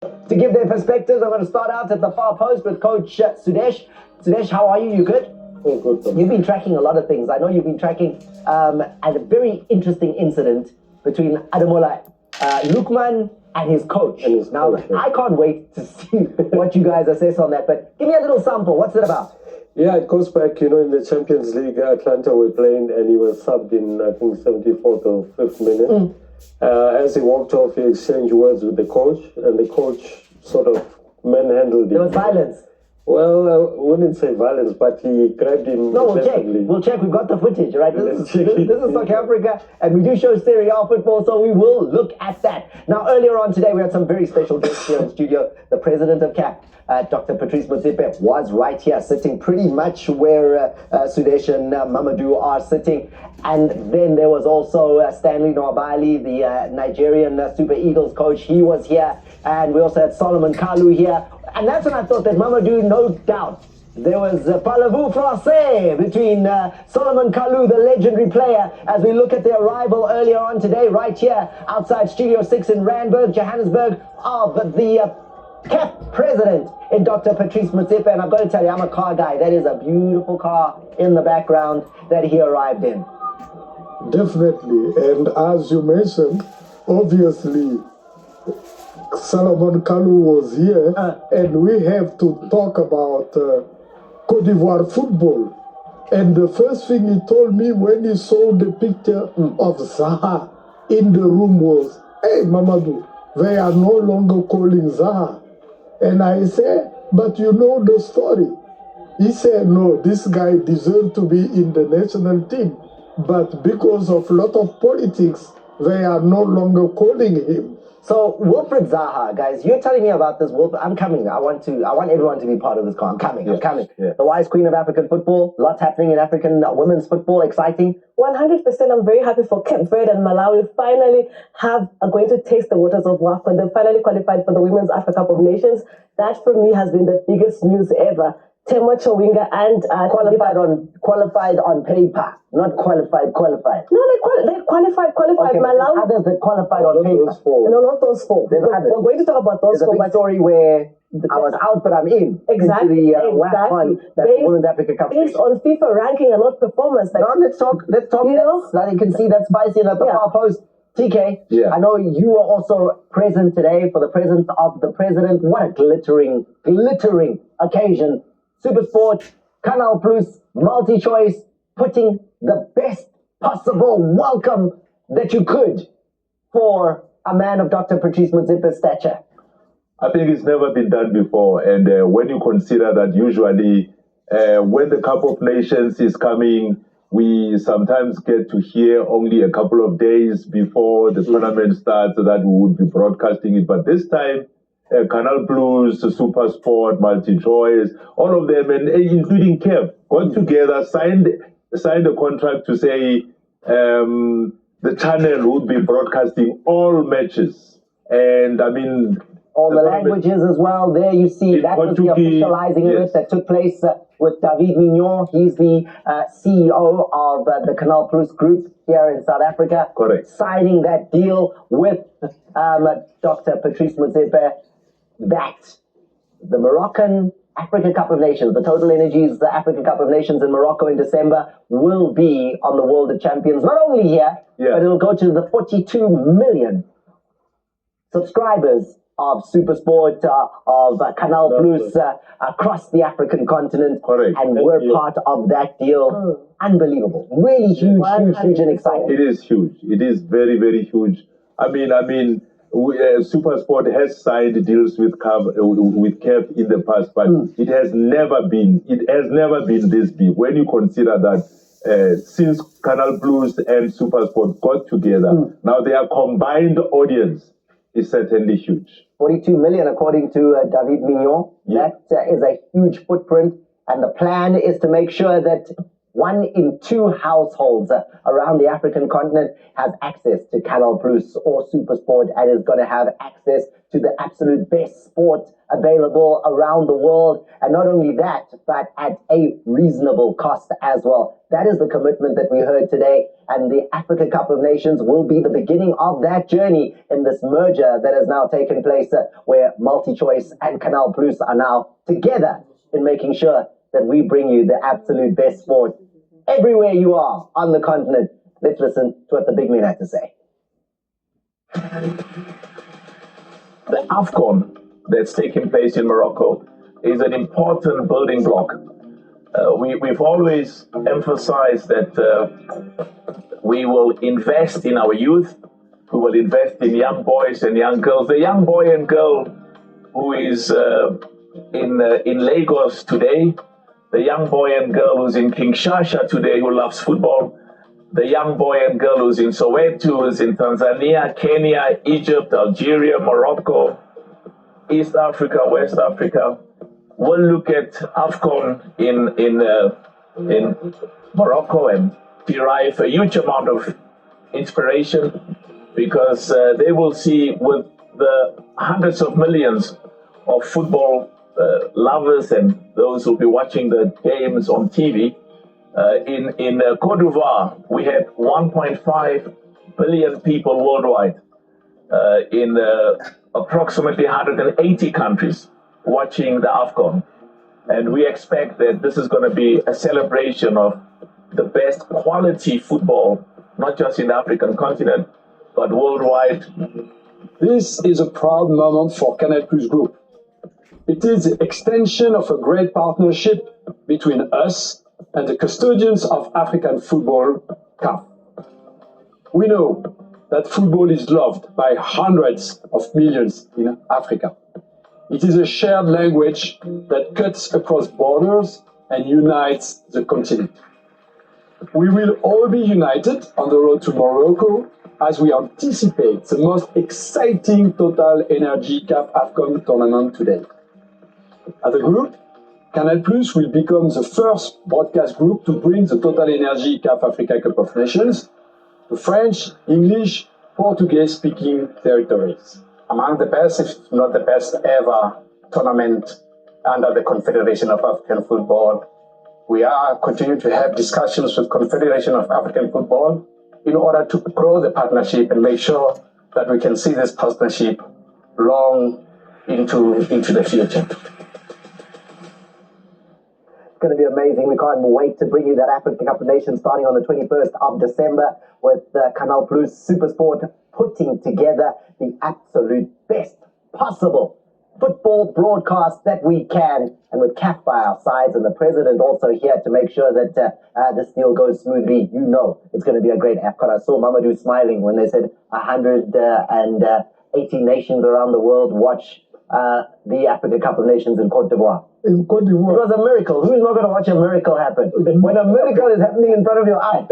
To give their perspectives, I'm going to start out at the far post with Coach Sudesh. Sudesh, how are you? You good? Good. You've been tracking a lot of things. I know you've been tracking a very interesting incident between Ademola Lookman and his coach. Now, I can't wait to see what you guys assess on that, but give me a little sample. What's it about? Yeah, it goes back, in the Champions League, Atlanta were playing and he was subbed in, I think, 74th or 5th minute. As he walked off, he exchanged words with the coach, and the coach sort of manhandled him. There was violence. Well, I wouldn't say violence, but he grabbed him. No, we'll check. We'll check. We've got the footage, right? This is South Africa, and we do show Serie A football, so we will look at that. Now, earlier on today, we had some very special guests here in studio. The president of CAF, Dr. Patrice Motsepe, was right here, sitting pretty much where Sudesh and Mamadou are sitting. And then there was also Stanley Nwabali, the Nigerian Super Eagles coach. He was here. And we also had Solomon Kalu here. And that's when I thought that Mamadou, no doubt, there was parlez-vous français between Solomon Kalu, the legendary player, as we look at the arrival earlier on today, right here outside Studio 6 in Randburg, Johannesburg, of the CAF President in Dr. Patrice Motsepe. And I've got to tell you, I'm a car guy. That is a beautiful car in the background that he arrived in. Definitely. And as you mentioned, obviously, Solomon Kalu was here, and we have to talk about Cote d'Ivoire football. And the first thing he told me when he saw the picture of Zaha in the room was, "Hey, Mamadou, they are no longer calling Zaha." And I said, "But you know the story." He said, "No, this guy deserved to be in the national team. But because of a lot of politics, they are no longer calling him." So Wilfried Zaha, guys, you're telling me about this. I'm coming. I want everyone to be part of this call. I'm coming. The wise queen of African football. Lots happening in African women's football. Exciting. 100%. I'm very happy for Cape Verde and Malawi finally are going to taste the waters of WAFCON. They finally qualified for the Women's Africa Cup of Nations. That for me has been the biggest news ever. Temo Chowinga and qualified on paper, not qualified. No, they qualified. Okay, Malawi. Others that qualified on paper. No, not those four. There's others. We're going to talk about those four. There's a big story where I was out, but I'm in. Exactly. WAFCON, that Women's Africa Cup. Based on FIFA ranking and not performance. No, let's talk. You can see that spicy at the far post. TK, I know you are also present today for the presence of the president. What a glittering occasion. Supersport, Canal Plus, multi-choice, putting the best possible welcome that you could for a man of Dr. Patrice Motsepe's stature. I think it's never been done before. And when you consider that usually when the Cup of Nations is coming, we sometimes get to hear only a couple of days before the tournament starts that we would be broadcasting it. But this time, Canal Plus, Super Sport, MultiChoice, all of them, and including CAF, got together, signed a contract to say the channel would be broadcasting all matches. And I mean, all the languages as well. There you see, that was the officializing of it that took place with David Mignon. He's the CEO of the Canal Plus Group here in South Africa. Correct. Signing that deal with Dr. Patrice Motsepe, that the Moroccan Africa Cup of Nations, the Total Energies the Africa Cup of Nations in Morocco in December, will be on the World of Champions, not only here, but it'll go to the 42 million subscribers of Supersport, of Canal Plus across the African continent. Correct. And we're part of that deal. Unbelievable. Really huge and exciting. It is huge. It is very, very huge. I mean, Supersport has signed deals with CAF in the past, but it has never been this big. When you consider that since Canal Plus and Supersport got together, now their combined audience is certainly huge. 42 million, according to David Mignon. That is a huge footprint, and the plan is to make sure that 1 in 2 households around the African continent has access to Canal Plus or Supersport and is going to have access to the absolute best sport available around the world. And not only that, but at a reasonable cost as well. That is the commitment that we heard today. And the Africa Cup of Nations will be the beginning of that journey in this merger that has now taken place where MultiChoice and Canal Plus are now together in making sure that we bring you the absolute best sport everywhere you are on the continent. Let's listen to what the big men had to say. The AFCON that's taking place in Morocco is an important building block. We've always emphasized that we will invest in our youth, we will invest in young boys and young girls. The young boy and girl who is in Lagos today, the young boy and girl who's in Kinshasa today who loves football, the young boy and girl who's in Soweto, who's in Tanzania, Kenya, Egypt, Algeria, Morocco, East Africa, West Africa, will look at AFCON in Morocco and derive a huge amount of inspiration because they will see with the hundreds of millions of football lovers and those who'll be watching the games on TV. In Cote d'Ivoire, we had 1.5 billion people worldwide in approximately 180 countries watching the AFCON. And we expect that this is going to be a celebration of the best quality football, not just in the African continent, but worldwide. This is a proud moment for Canal Plus Group. It is the extension of a great partnership between us and the custodians of African football, CAF. We know that football is loved by hundreds of millions in Africa. It is a shared language that cuts across borders and unites the continent. We will all be united on the road to Morocco as we anticipate the most exciting Total Energy CAF AFCON tournament today. As a group, Canal Plus will become the first broadcast group to bring the Total Energy CAF Africa Cup of Nations to French, English, Portuguese-speaking territories. Among the best, if not the best ever tournament under the Confederation of African Football. We are continuing to have discussions with Confederation of African Football in order to grow the partnership and make sure that we can see this partnership long into the future. It's going to be amazing. We can't wait to bring you that Africa Cup of Nations starting on the 21st of December with Canal Plus Supersport putting together the absolute best possible football broadcast that we can, and with CAF by our sides and the president also here to make sure that this deal goes smoothly. You know it's going to be a great AFCON. I saw Mamadou smiling when they said 180 nations around the world watch the Africa Cup of Nations in Cote d'Ivoire. In Cote d'Ivoire. It was a miracle. Who's not going to watch a miracle happen? When a miracle is happening in front of your eyes,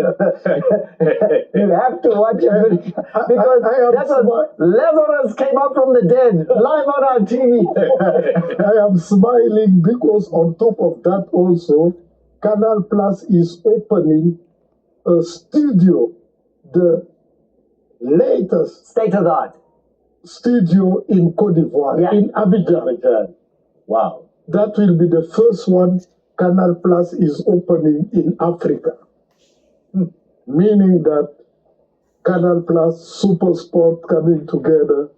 you have to watch a miracle. Because that's what Lazarus came up from the dead, live on our TV. I am smiling because on top of that also, Canal Plus is opening a studio, the latest state-of-the-art studio in Cote d'Ivoire, in Abidjan. Wow. That will be the first one Canal Plus is opening in Africa. Meaning that Canal Plus, Supersport coming together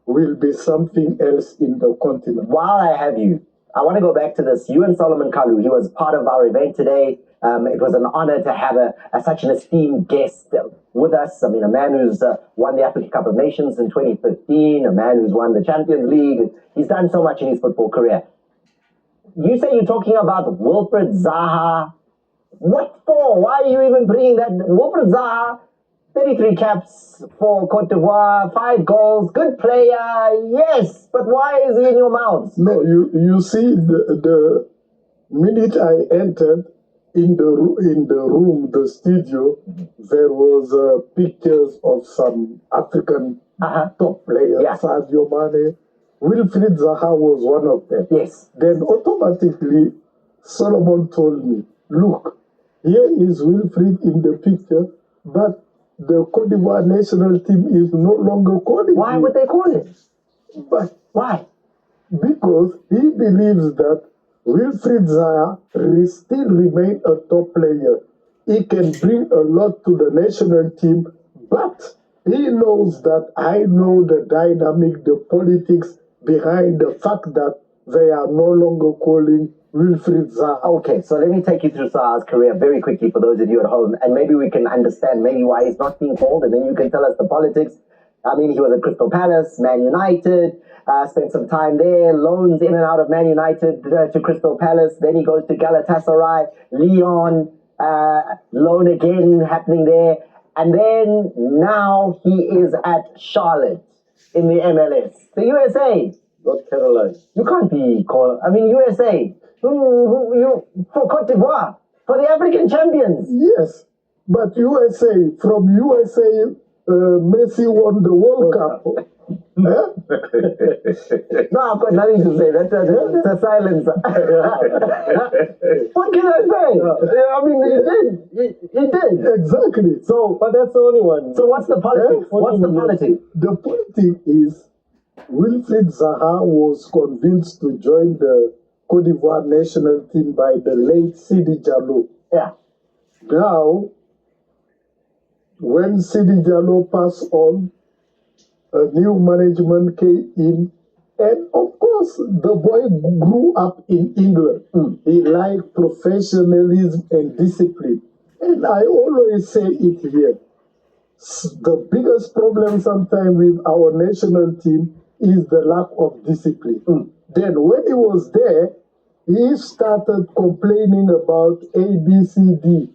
will be something else in the continent. While I have you, I want to go back to this. You and Solomon Kalu, he was part of our event today. It was an honor to have such an esteemed guest with us. I mean, a man who's won the Africa Cup of Nations in 2015, a man who's won the Champions League. He's done so much in his football career. You say you're talking about Wilfried Zaha. What for? Why are you even bringing that? Wilfried Zaha, 33 caps for Cote d'Ivoire, 5 goals, good player, yes, but why is he in your mouths? No, you see, the minute I entered in the room, the studio, there was pictures of some African top players, Sadio Mane. Wilfried Zaha was one of them. Yes. Then automatically, Solomon told me, look, here is Wilfried in the picture, but the Cote d'Ivoire national team is no longer calling Why him. would they call him? But Why? because he believes that Wilfried Zaha still remain a top player. He can bring a lot to the national team, but he knows that I know the dynamic, the politics behind the fact that they are no longer calling Wilfried Zaha. Okay, so let me take you through Zaha's career very quickly for those of you at home, and maybe we can understand maybe why he's not being called, and then you can tell us the politics. I mean, he was at Crystal Palace, Man United, spent some time there, loans in and out of Man United to Crystal Palace, then he goes to Galatasaray, Lyon, loan again happening there, and then now he is at Charlotte in the MLS. The USA. North Carolina. You can't be called, I mean, USA. You for Cote d'Ivoire, for the African champions. Yes, but USA, from USA, Messi won the World Cup. No, I've got nothing to say. That's a silence. What can I say? I mean, he did. Exactly. So, But that's the only one. so what's the politics? What's the politics? The politics is Wilfried Zaha was convinced to join the Cote d'Ivoire national team by the late Sidi Diallo. Yeah. Now, when Sidi Diallo passed on, a new management came in, and of course, the boy grew up in England. He liked professionalism and discipline. And I always say it here. The biggest problem sometimes with our national team is the lack of discipline. Then when he was there, he started complaining about A, B, C, D.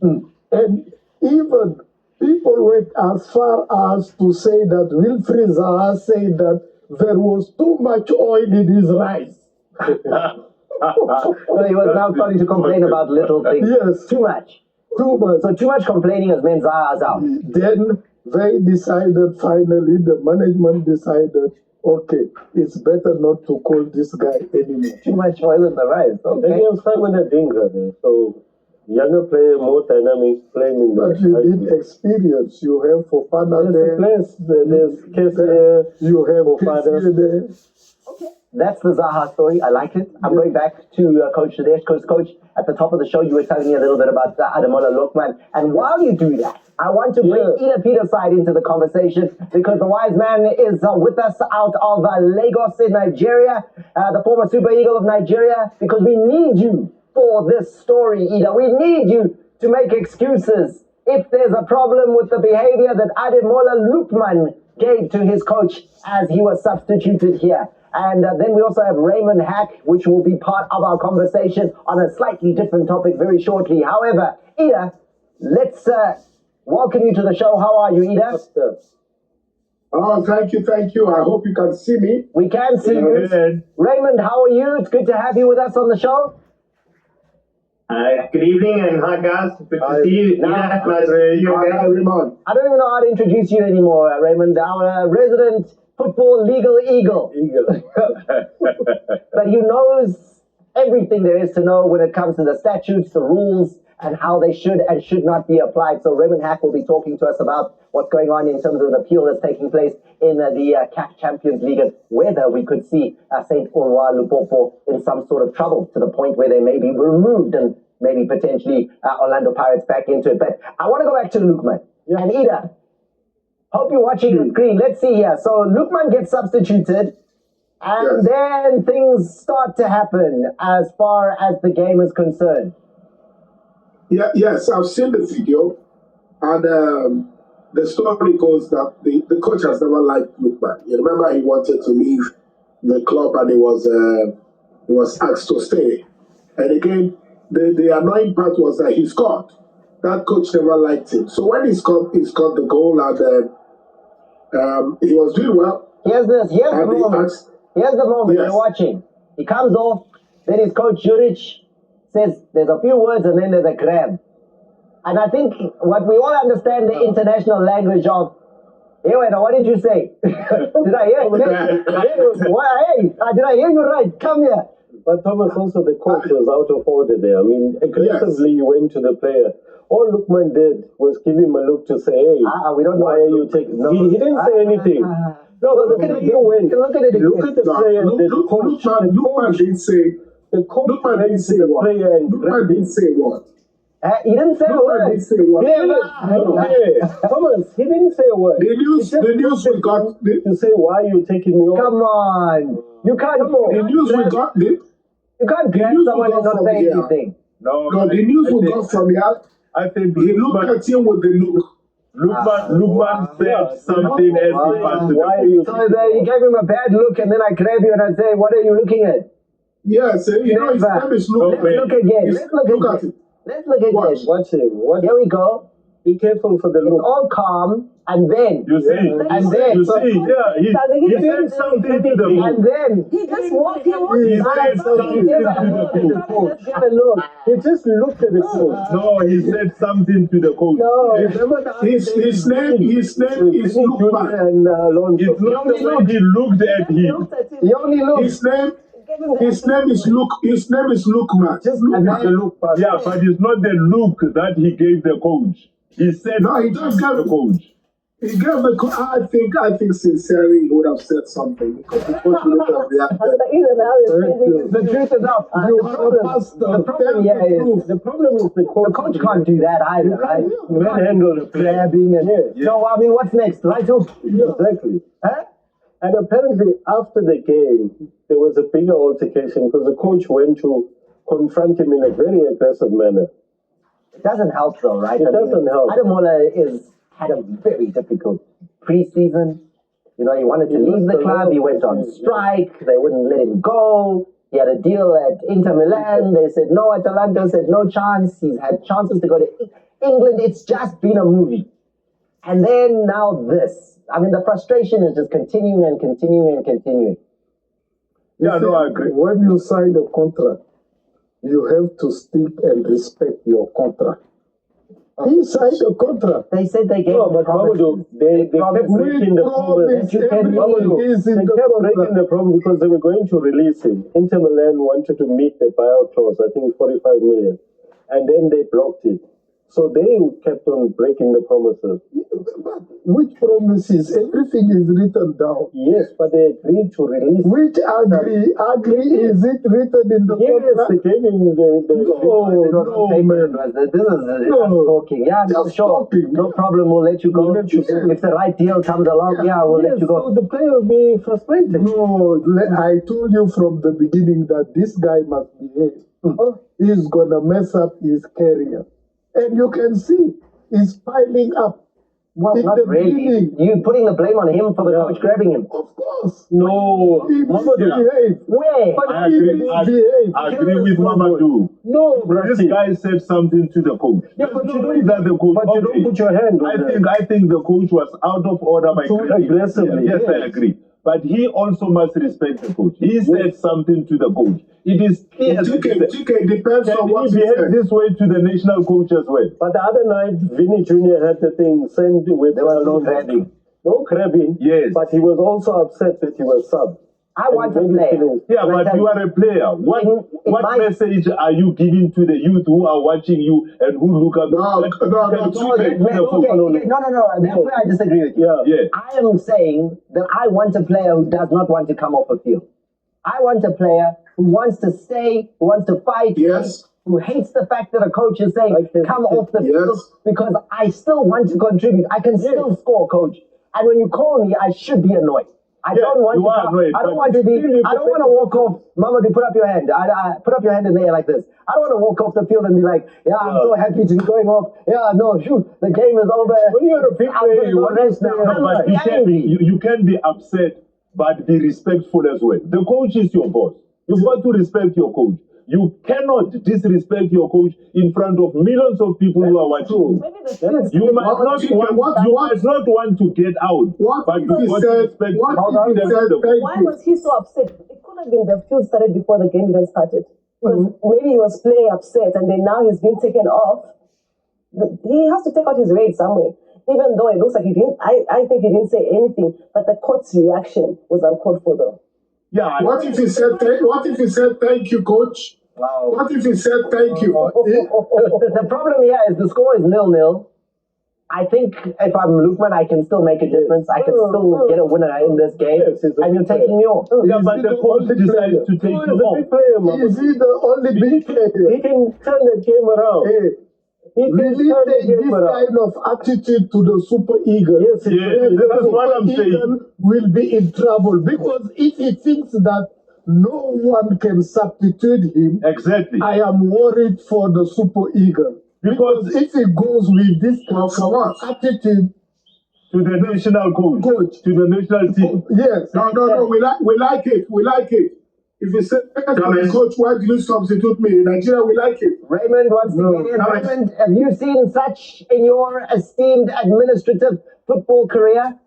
And even people went as far as to say that Wilfried Zaha said that there was too much oil in his rice. So he was now starting to complain about little things. Yes. Too much. Too much. So too much complaining has meant Zaha's out. Then they decided, finally, the management decided, okay, it's better not to call this guy anymore. Too much oil in the rice. And Okay. he has Simon Adingra there. So younger player, more dynamic, playing in But you need experience. You have Fofana there. There's Kessler. You have Fofana. Kessler there. That's the Zaha story. I like it. I'm going back to Coach Sudesh. Coach, at the top of the show, you were telling me a little bit about Ademola Lookman. And while you do that, I want to bring Ida Peter's side into the conversation because the wise man is with us out of Lagos in Nigeria, the former Super Eagle of Nigeria, because we need you for this story, Ida. We need you to make excuses if there's a problem with the behavior that Ademola Lookman gave to his coach as he was substituted here. And then we also have Raymond Hack, which will be part of our conversation on a slightly different topic very shortly. However, Ida, let's welcome you to the show. How are you, Ida? Oh, thank you. I hope you can see me. We can see you. Raymond, how are you? It's good to have you with us on the show. Good evening and hi guys. Good to see you. Nice to see you again. Raymond. I don't even know how to introduce you anymore, Raymond. Our resident football legal eagle. But he knows everything there is to know when it comes to the statutes, the rules, and how they should and should not be applied. So Raymond Hack will be talking to us about what's going on in terms of an appeal that's taking place in the CAF Champions League and whether we could see St. Lupopo in some sort of trouble to the point where they may be removed and maybe potentially Orlando Pirates back into it. But I want to go back to Lookman. And Ida, hope you're watching the screen. Let's see here. So Lookman gets substituted and then things start to happen as far as the game is concerned. Yes, I've seen the video, and the story goes that the coach has never liked Lookman. You remember he wanted to leave the club, and he was asked to stay. And again, the annoying part was that he scored. That coach never liked him. So when he scored the goal, and he was doing well. Here's the moment. Here's the moment you're watching. He comes off, then his coach Juric says there's a few words and then there's a grab. And I think what we all understand the international language of, hey, wait, what did you say? Did I hear? Did I hear you right? Come here. But Thomas, also the coach was out of order there. I mean, aggressively he went to the player. All Lookman did was give him a look to say, hey, we don't know. why are you taking... No, he didn't say anything. No, but look at it again. Look at it again. Look at the player, the coach. Lookman didn't say... The coach Lookman didn't say the what? player and Lookman didn't say what? He didn't say a Lookman word. didn't say what? Thomas, he didn't say a word. The news we got... To say, why are you taking me off? Come on. You can't... The news we got... You can't grab someone and not say anything. No, the news we got from here... I think he looked at him with the look. Lookman said something as he passed to the So you gave him a bad look, and then I grab you and I say, what are you looking at? Yes, his name is Look. Let's look again. Let's look at it. Let's look again. Watch him. Here we go. Be careful for the look. It's all calm, and then... You see? And then... You see? Yeah, he said something to the coach. And then... He just walked. He said something to the coach. Give a look. He just looked at the coach. No, he said something to the coach. No. His name is Lookman. And Alonso. It's not the look, he looked at him. He only looked. His name is Lookman. Just look at the look. Yeah, but it's not the look that he gave the coach. He said no, he just gave the coach. He gave the coach. I think sincerely he would have said something because the coach would have reacted. The truth is out. The problem here is the coach can't do that either, right? You can't handle the grabbing and so I mean, what's next, right? Exactly. Huh? And apparently after the game there was a bigger altercation because the coach went to confront him in a very aggressive manner. It doesn't help though, right? It doesn't help. Ademola had a very difficult preseason. You know, he wanted to leave the club. He went on strike. They wouldn't let him go. He had a deal at Inter Milan. They said no. Atalanta said no chance. He's had chances to go to England. It's just been a movie. And then now this. I mean, the frustration is just continuing and continuing and continuing. Yeah, no, I agree. When you sign a contract, you have to stick and respect your contract. He signed a contract. They said they gave but Mamadou, they kept breaking the promise. They kept breaking the promise because they were going to release him. Inter Milan wanted to meet the buyout clause, I think 45 million. And then they blocked it. So they kept on breaking the promises. Which promises? Everything is written down. Yes, but they agreed to release. Which agree? Is it written in the contract? Yes, they gave him the This is talking. Yeah, sure. Talking. No problem. We'll let you go. If the right deal comes along, we'll let you go. So the player will be frustrated. No, I told you from the beginning that this guy must behave. He's gonna mess up his career. And you can see, he's piling up. Well, not really. You're putting the blame on him for the coach grabbing him. Of course. No. He misbehaved. Where? I agree with Mamadou. No, this guy said something to the coach. Yeah, but you don't put your hand on I think the coach was out of order by too aggressively. Yes, I agree. But he also must respect the coach. He said something to the coach. It is clear. TK depends on what he behave this way to the national coach as well. But the other night, Vinny Jr. had the thing sent with... There was no grabbing. No grabbing. Yes. But he was also upset that he was subbed. I want to play. Yeah, but you are a player. What message are you giving to the youth who are watching you and who look up? No. That's where I disagree with you. Yeah. I am saying that I want a player who does not want to come off the field. I want a player who wants to stay, who wants to fight. Yes. Who hates the fact that a coach is saying, come off the field, because I still want to contribute. I can still score, coach. And when you call me, I should be annoyed. I don't want to walk off. Mama, put up your hand. Put up your hand in the air like this. I don't want to walk off the field and be like, I'm so happy to be going off. Yeah, no, shoot, the game is over. When you're a big player, you can be upset, but be respectful as well. The coach is your boss. You've got to respect your coach. You cannot disrespect your coach in front of millions of people who are watching. You might not want to get out, but you must respect. Why was he so upset? It could have been the field started before the game even started. Maybe he was playing upset, and then now he's been taken off. He has to take out his rage somewhere. Even though it looks like he didn't, I think he didn't say anything, but the court's reaction was uncalled for though. Yeah. What if he said thank you, coach? Wow. What if he said thank you? The problem here is the score is 0-0. I think if I'm Lookman, I can still make a difference. I can still get a winner in this game. And you're taking me off. Yeah, but the coach decides to take you off. Is he the only big player? He can turn the game around. He can take this kind of attitude to the Super Eagle. Yes, that's what I'm saying. Will be in trouble because if he thinks that no one can substitute him, exactly, I am worried for the Super Eagle. Because if he goes with this kind of attitude to the national coach, to the national team. Yes. No. We like it. We like it. If you say, coach, why do you substitute me? In Nigeria, we like it. Raymond wants to get in. Raymond, have you seen such in your esteemed administrative football career?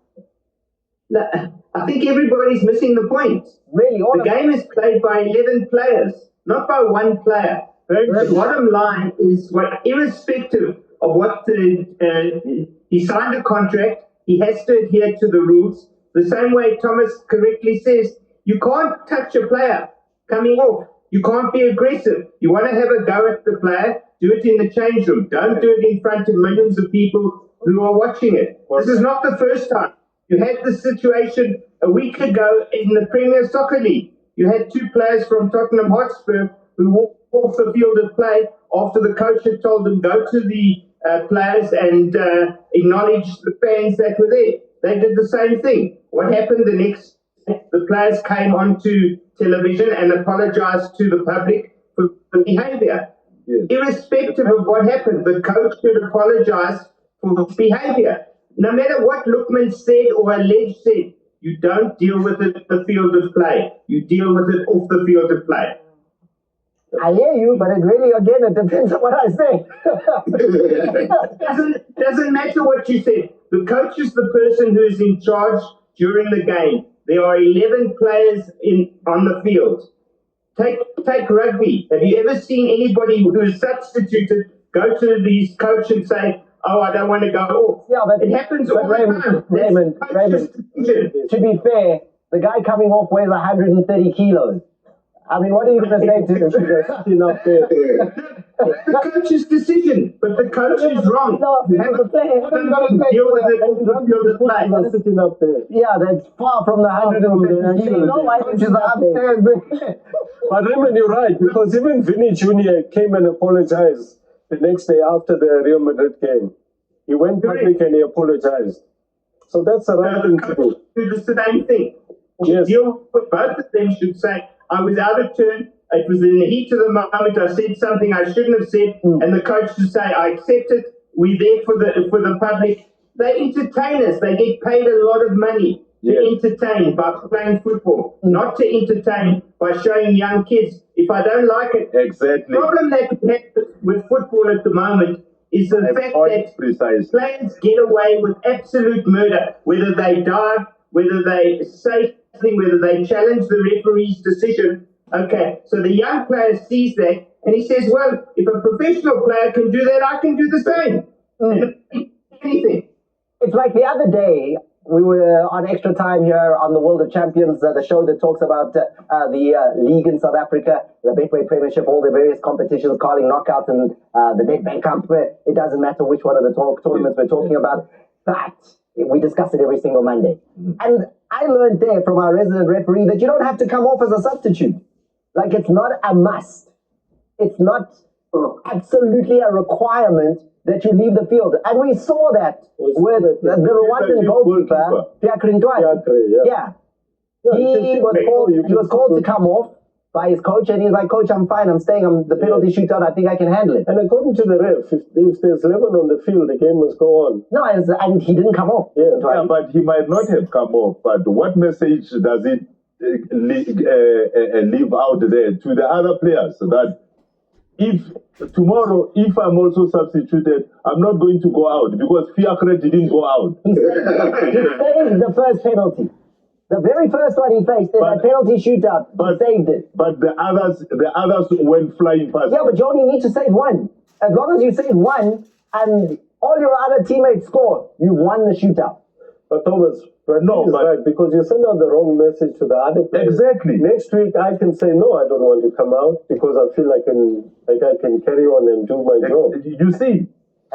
I think everybody's missing the point. Really? The game is played by 11 players, not by one player. The bottom line is, irrespective of what he signed a contract, he has to adhere to the rules. The same way Thomas correctly says, you can't touch a player coming off. You can't be aggressive. You want to have a go at the player, do it in the change room. Don't do it in front of millions of people who are watching it. This is not the first time. You had this situation a week ago in the Premier Soccer League. You had two players from Tottenham Hotspur who walked off the field of play after the coach had told them go to the players and acknowledge the fans that were there. They did the same thing. What happened the next? The players came onto television and apologized to the public for the behavior. Yes. Irrespective of what happened, the coach should apologize for his behavior. No matter what Lookman said or alleged said, you don't deal with it at the field of play. You deal with it off the field of play. I hear you, but it really, again, it depends on what I say. Doesn't matter what you say. The coach is the person who is in charge during the game. There are 11 players on the field. Take rugby. Have you ever seen anybody who is substituted go to the coach and say, oh, I don't want to go off? Yeah, but it happens all the time. Raymond, to be fair, the guy coming off weighs 130 kilos. I mean, what are you going to say to him? The coach's decision, but the coach is wrong. No, you have to deal with it. Sitting up there. Yeah, that's far from the 130 kilos. No, I Which is upstairs. But Raymond, you're right, because even Vinny Jr. came and apologized the next day after the Real Madrid game. He went public and he apologized. So that's the right thing to do. Do the same thing. Yes. Both of them should say, I was out of turn. It was in the heat of the moment. I said something I shouldn't have said, and the coach should say, "I accept it. We're there for the public." They entertain us. They get paid a lot of money to entertain by playing football, not to entertain by showing young kids. If I don't like it, exactly. The problem that we have with football at the moment is the fact that players get away with absolute murder, whether they dive, whether they say something, whether they challenge the referee's decision. Okay, so the young player sees that and he says, well, if a professional player can do that, I can do the same. Anything. It's like the other day, we were on Extra Time here on the World of Champions, the show that talks about the league in South Africa, the Betway Premiership, all the various competitions, Carling Knockout and the Nedbank Cup. It doesn't matter which one of the tournaments we're talking about, but we discuss it every single Monday. And I learned there from our resident referee that you don't have to come off as a substitute. Like, it's not a must. It's not absolutely a requirement that you leave the field. And we saw that with the Rwandan goalkeeper, Pierre Krintwai. Yeah. He was called to come off by his coach, and he's like, Coach, I'm fine, I'm staying, the penalty shootout, I think I can handle it. And according to the ref, if there's 11 on the field, the game must go on. No, and he didn't come off. Yeah, but he might not have come off. But what message does it leave out there to the other players that if tomorrow, if I'm also substituted, I'm not going to go out because Fiacre didn't go out. He saved the first penalty. The very first one he faced in a penalty shootout, he saved it. But the others went flying past. Yeah, but you only need to save one. As long as you save one and all your other teammates score, you've won the shootout. But Thomas, But No, he's but- right, because you send out the wrong message to the other players. Exactly. Next week I can say no, I don't want to come out because I feel I can carry on and do my job. You see,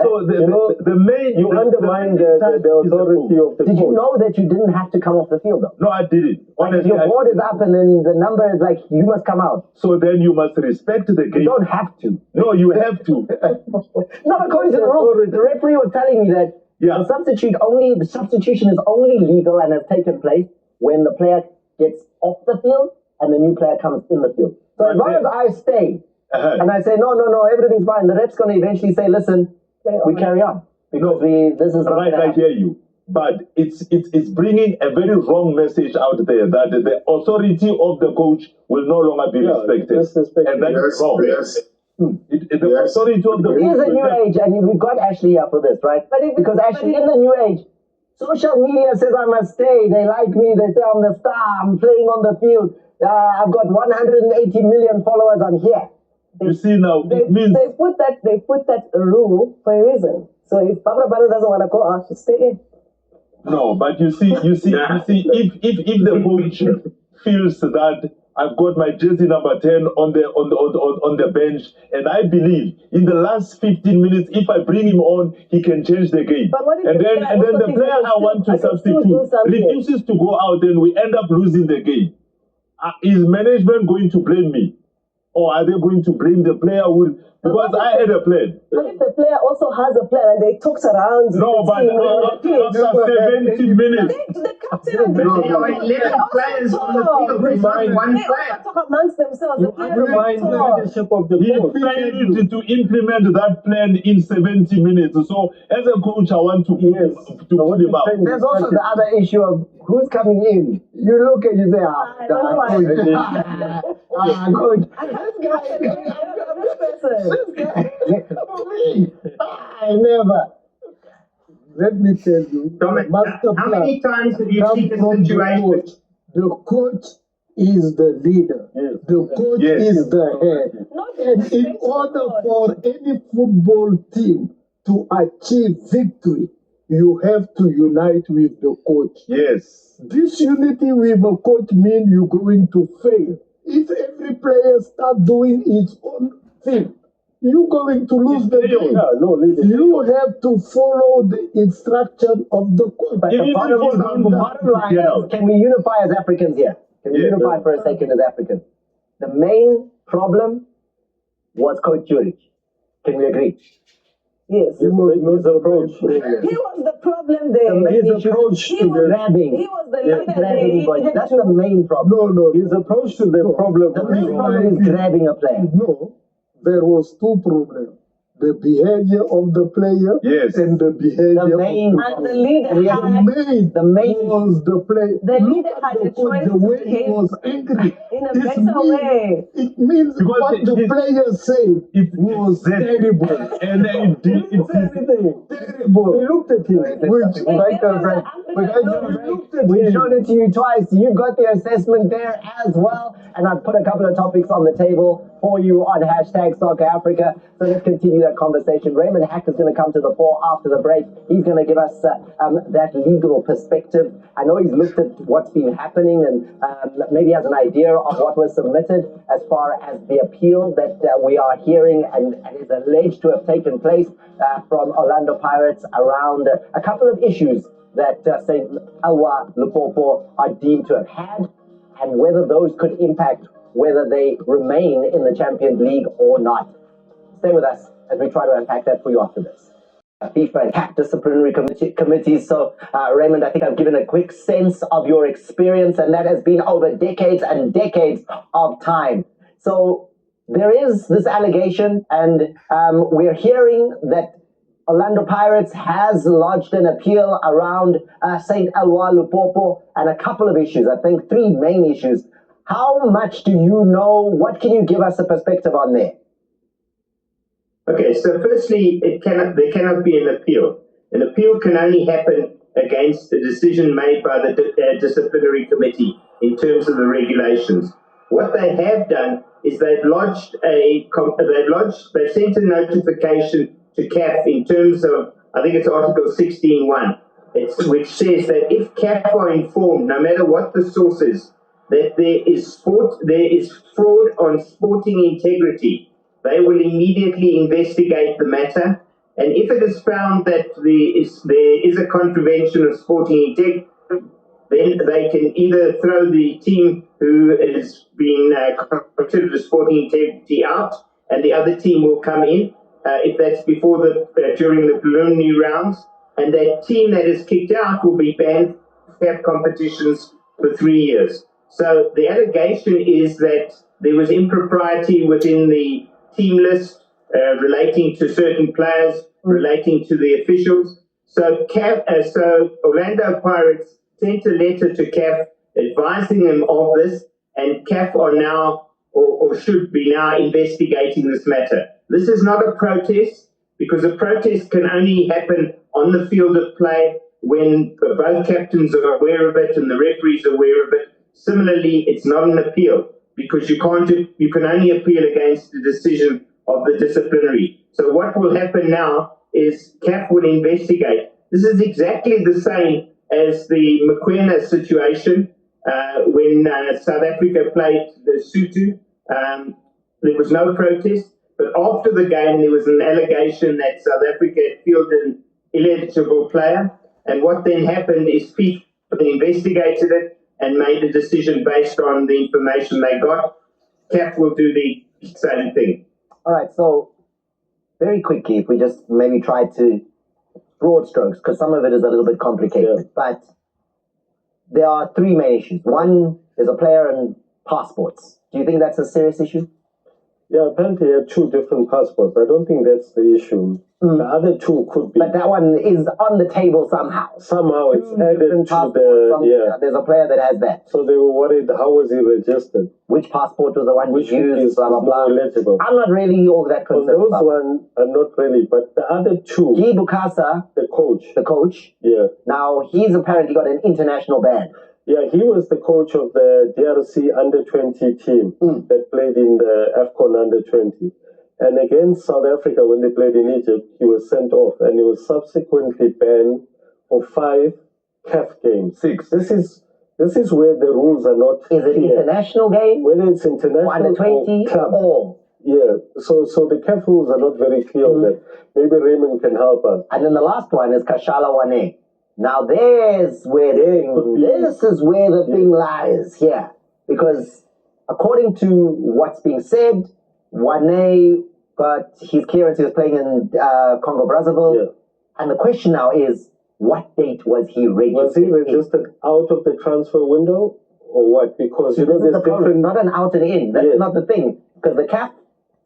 so You know, the main You undermine the authority of the Did you coach. know that you didn't have to come off the field though? No, I didn't. Like, if Honestly, your board is up and then the number is like, you must come out. so then you must respect the You game. don't have to. No, you have to. Not according to the rules. The referee was telling me that Yeah. the substitution is only legal and has taken place when the player gets off the field and the new player comes in the field. So as long as I stay and I say, no, everything's fine, the rep's going to eventually say, listen, we carry on. Because this is not Right, gonna I happen. hear you. But it's bringing a very wrong message out there that the authority of the coach will no longer be respected. disrespected. And that is Yes, wrong. yes. The Yes. authority of the It coach is a will new not- age, and we've got Ashley here for this, right? Because Ashley, in the new age, social media says I must stay. They like me. They say I'm the star. I'm playing on the field. I've got 180 million followers. I'm here. You see now, They it means put that rule for a reason. So if Barbara Bala doesn't want to go out, she stay in. no. But you see, if the coach feels that I've got my jersey number 10 on the bench, and I believe in the last 15 minutes, if I bring him on, he can change the game. But what if And the then player and then also the thinks player I can I want to still do substitute something? refuses to go out, and we end up losing the game. Is management going to blame me? Or are they going to blame the player who? Because I had a plan. What if the player also has a plan and they talked around No, the but team on the pitch? after 70 minutes. The captain and the No, There are 11 players on the field. It's not one They player. also talk amongst themselves. The players Undermine the talk. leadership of the He coach. failed to implement that plan in 70 minutes. So, as a coach, I want to put him out. There's also the other issue of who's coming in. You look and you say, I know why. coach. This person. For me, I never. Let me tell you, Dominic, master how plan many times have you come seen a from the situation? coach. The coach is the leader. The coach Yes. is the head. Not And in disrespect to order the for any football team to achieve victory, you have to unite with the coach. Yes. Disunity with a coach means you're going to fail. If every player start doing his own thing, you're going to lose the game. Yeah, no leadership. You have to follow the instruction of the coach. But the Even bottom if he's line Yeah. is, can we unify as Africans here? Can we Yeah. unify for a second as Africans? The main problem was Coach Jurich. Can we agree? Yes. His approach. He was the problem there. His His approach He to was- the Grabbing. He was the Yeah, leader. Grabbing He anybody. needed That's to- the main problem. No, his approach to the problem. The main was problem is grabbing a player. no. There was two problems. The behavior of the player Yes. and the behavior The main And the leader We of have- the main main- was the player. The leader Look at had the a coach, choice the to way he behave was angry. in a It better means- way. It means Because what the it- player said was terrible. And it did. Terrible. He looked at him. We're going to a break. We're going to a break. We showed it to you twice. You got the assessment there as well. And I've put a couple of topics on the table for you on hashtag Soccer Africa. So let's continue that conversation. Raymond Hack is going to come to the fore after the break. He's going to give us that legal perspective. I know he's looked at what's been happening and maybe has an idea of what was submitted as far as the appeal that we are hearing and is alleged to have taken place from Orlando Pirates around a couple of issues that St. Elwa Lupopo are deemed to have had, and whether those could impact whether they remain in the Champions League or not. Stay with us as we try to unpack that for you after this. FIFA and CAF disciplinary committees. So, Raymond, I think I've given a quick sense of your experience, and that has been over decades and decades of time. So, there is this allegation, and we're hearing that Orlando Pirates has lodged an appeal around St. Elwa Lupopo and a couple of issues. I think three main issues. How much do you know? What can you give us a perspective on there? Okay, so firstly, there cannot be an appeal. An appeal can only happen against a decision made by the disciplinary committee in terms of the regulations. What they have done is they've sent a notification to CAF in terms of, I think it's Article 16.1, which says that if CAF are informed, no matter what the source is, that there is fraud on sporting integrity, they will immediately investigate the matter. And if it is found that there is a contravention of sporting integrity, then they can either throw the team who is being considered a sporting integrity out, and the other team will come in if that's during the preliminary rounds, and that team that is kicked out will be banned from CAF competitions for 3 years. So the allegation is that there was impropriety within the team list relating to certain players, relating to the officials. So Orlando Pirates sent a letter to CAF advising them of this, and CAF are now, or should be now, investigating this matter. This is not a protest, because a protest can only happen on the field of play when both captains are aware of it and the referees are aware of it. Similarly, it's not an appeal, because you can only appeal against the decision of the disciplinary. So what will happen now is CAF will investigate. This is exactly the same as the Mokoena situation when South Africa played Lesotho. There was no protest, but after the game there was an allegation that South Africa had fielded an illegible player, and what then happened is FIFA investigated it and made a decision based on the information they got. CAF will do the same thing. All right, so very quickly, if we just maybe try to broad strokes, because some of it is a little bit complicated, but there are three main issues. One is a player and passports. Do you think that's a serious issue? Yeah, apparently he had two different passports. I don't think that's the issue. The other two could be. But that one is on the table somehow. Somehow it's added to the... There's a player that has that. So they were worried, how was he registered? Which passport was the one Which he used? is more eligible. I'm not really all that concerned. Those one are not really, but the other two... Guy Bukasa, the coach. Yeah. Now, he's apparently got an international ban. Yeah, he was the coach of the DRC under-20 team that played in the AFCON under-20. And against South Africa, when they played in Egypt, he was sent off, and he was subsequently banned for 5 CAF games. 6. This is where the rules are not clear. Is it international game? Whether it's international under-20 or club. Or? Yeah, so the CAF rules are not very clear on that. Maybe Raymond can help us. And then the last one is Kashala Wane. Now this is where the thing lies here. Because according to what's being said, Wane got his clearance. He was playing in Congo Brazzaville. Yeah. And the question now is, what date was he registered? Was he registered out of the transfer window or what? Because you know there's different... Not an out and in. That's not the thing. Because the CAF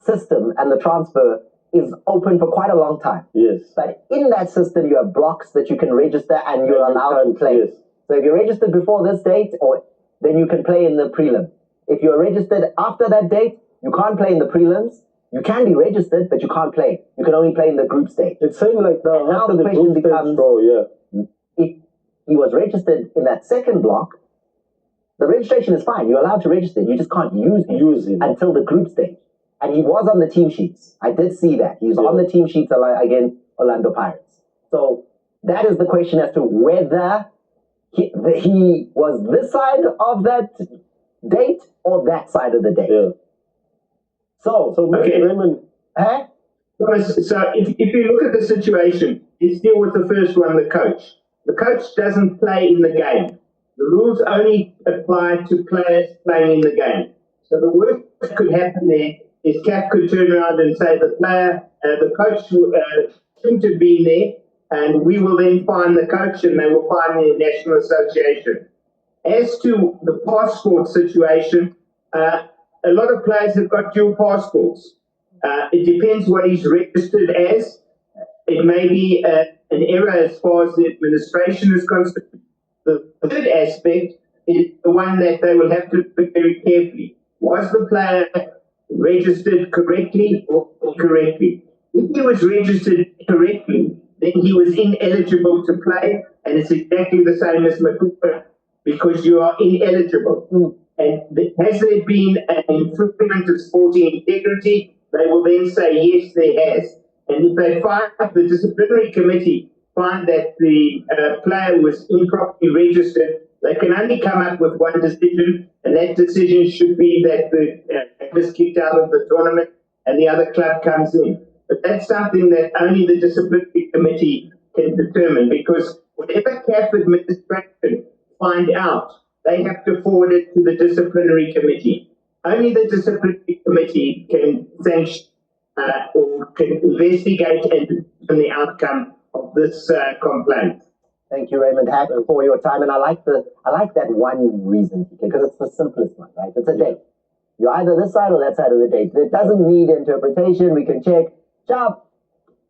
system and the transfer is open for quite a long time. Yes. But in that system, you have blocks that you can register and you're allowed to play. Yes. So if you're registered before this date, then you can play in the prelim. If you're registered after that date, you can't play in the prelims. You can be registered, but you can't play. You can only play in the group stage. It's same like now. And now the question becomes, if he was registered in that second block, the registration is fine. You're allowed to register. You just can't use him until the group stage. And he was on the team sheets. I did see that. He was on the team sheets against Orlando Pirates. So that is the question as to whether he was this side of that date or that side of the date. Yeah. So Raymond. Huh? So if you look at the situation, let's deal with the first one, the coach. The coach doesn't play in the game. The rules only apply to players playing in the game. So the worst that could happen there is CAF could turn around and say the coach shouldn't have been there, and we will then fine the coach and they will fine the National Association. As to the passport situation, a lot of players have got dual passports. It depends what he's registered as. It may be an error as far as the administration is concerned. The third aspect is the one that they will have to look very carefully. Was the player registered correctly or incorrectly? If he was registered correctly, then he was ineligible to play, and it's exactly the same as Mapupa, because you are ineligible. And has there been an infringement of sporting integrity? They will then say, yes, there has. And if they find the disciplinary committee find that the player was improperly registered, they can only come up with one decision, and that decision should be that the club is kicked out of the tournament and the other club comes in. But that's something that only the disciplinary committee can determine, because whatever CAF administration find out, they have to forward it to the disciplinary committee. Only the disciplinary committee can sanction or can investigate and determine the outcome of this complaint. Thank you, Raymond Hack, for your time. And I like that one reason, because it's the simplest one, right? It's a date. You're either this side or that side of the date. It doesn't need interpretation. We can check, job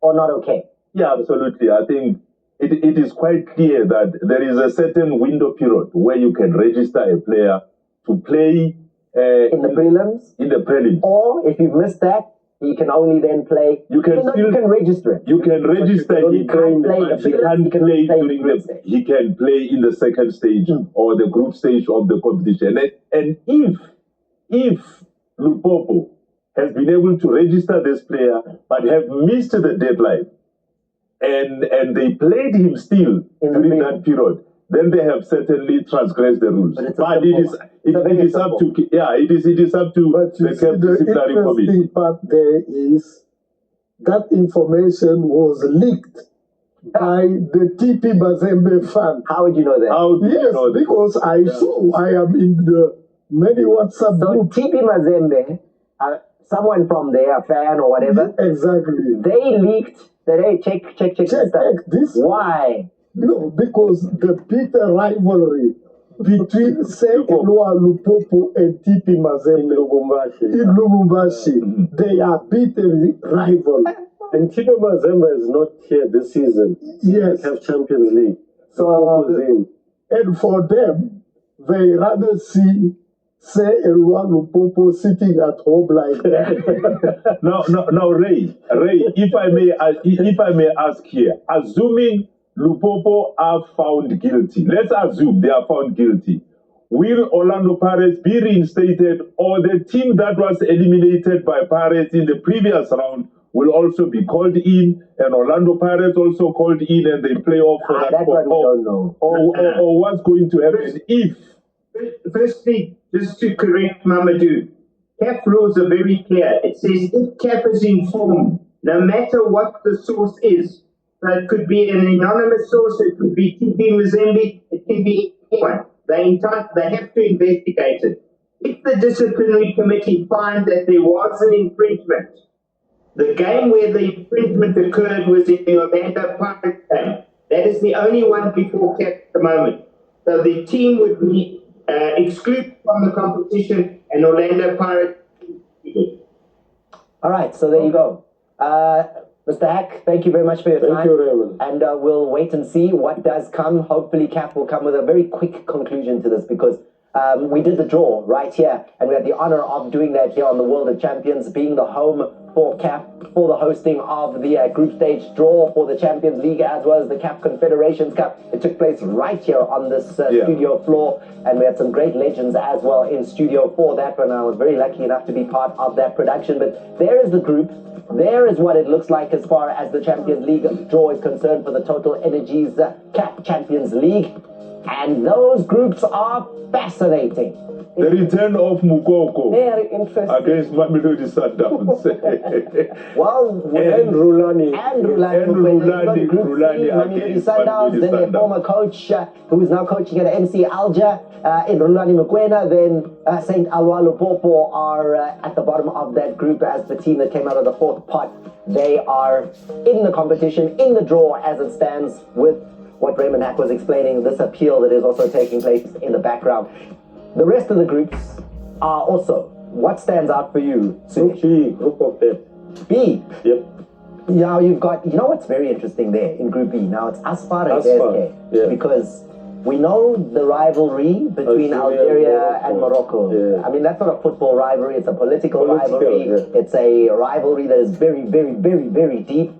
or not okay. Yeah, absolutely. I think it is quite clear that there is a certain window period where you can register a player to play in the prelims. In the prelims. Or if you've missed that, he can only then play. You can register him. You can register. He can't play during the he can play in the second stage or the group stage of the competition. And if Lupopo has been able to register this player but have missed the deadline, and they played him still during that period, then they have certainly transgressed the rules. But it is up to the CAF disciplinary committee. The interesting part there is that information was leaked by the TP Mazembe fan. How would you know that? Yes, because I saw, I am in the many WhatsApp groups. So TP Mazembe, someone from there, a fan or whatever. Exactly. They leaked that, hey, check this. Why? No, because the bitter rivalry between Sekelwa Lupopo and TP Mazembe in Lubumbashi, they are bitter rivals. And TP Mazembe is not here this season. Yes. They have Champions League. And for them, they rather see Sekelwa Lupopo sitting at home like that. Now, Ray, if I may ask here, assuming Lupopo are found guilty, let's assume they are found guilty, will Orlando Pirates be reinstated, or the team that was eliminated by Pirates in the previous round will also be called in, and Orlando Pirates also called in, and they play off for that? That one we don't know. Or what's going to happen if? Firstly, just to correct Mamadou, CAF rules are very clear. It says if CAF is informed, no matter what the source is, so it could be an anonymous source, it could be TP Mazembe, it could be anyone. They have to investigate it. If the disciplinary committee finds that there was an infringement, the game where the infringement occurred was in the Orlando Pirates game. That is the only one before CAF at the moment. So the team would be excluded from the competition, and Orlando Pirates. All right, so there you go. Mr. Hack, thank you very much for your time. Thank you, Raymond. And we'll wait and see what does come. Hopefully, CAF will come with a very quick conclusion to this, because we did the draw right here, and we had the honor of doing that here on the World of Champions, being the home for CAF for the hosting of the group stage draw for the Champions League, as well as the CAF Confederation Cup. It took place right here on this studio floor, and we had some great legends as well in studio for that one. I was very lucky enough to be part of that production. But there is the group. There is what it looks like as far as the Champions League draw is concerned for the Total Energies CAF Champions League. And those groups are fascinating. The return of Mukoko Very interesting. against Mamelodi Sundowns. And Rulani. Rulani against Sundowns. Then their former coach, who is now coaching at MC Alger, in Rulani Mokoena. Then St. Alwa Lupopo are at the bottom of that group as the team that came out of the fourth pot. They are in the competition, in the draw as it stands, with what Raymond Hack was explaining, this appeal that is also taking place in the background. The rest of the groups are also, what stands out for you? Group B, Group of Death. B? Yep. Now you've got, you know what's very interesting there in Group B? Now it's Asfar and JSK. Because we know the rivalry between Algeria and Morocco. Yeah. I mean, that's not a football rivalry, it's a political rivalry. Yeah. It's a rivalry that is very, very, very, very deep.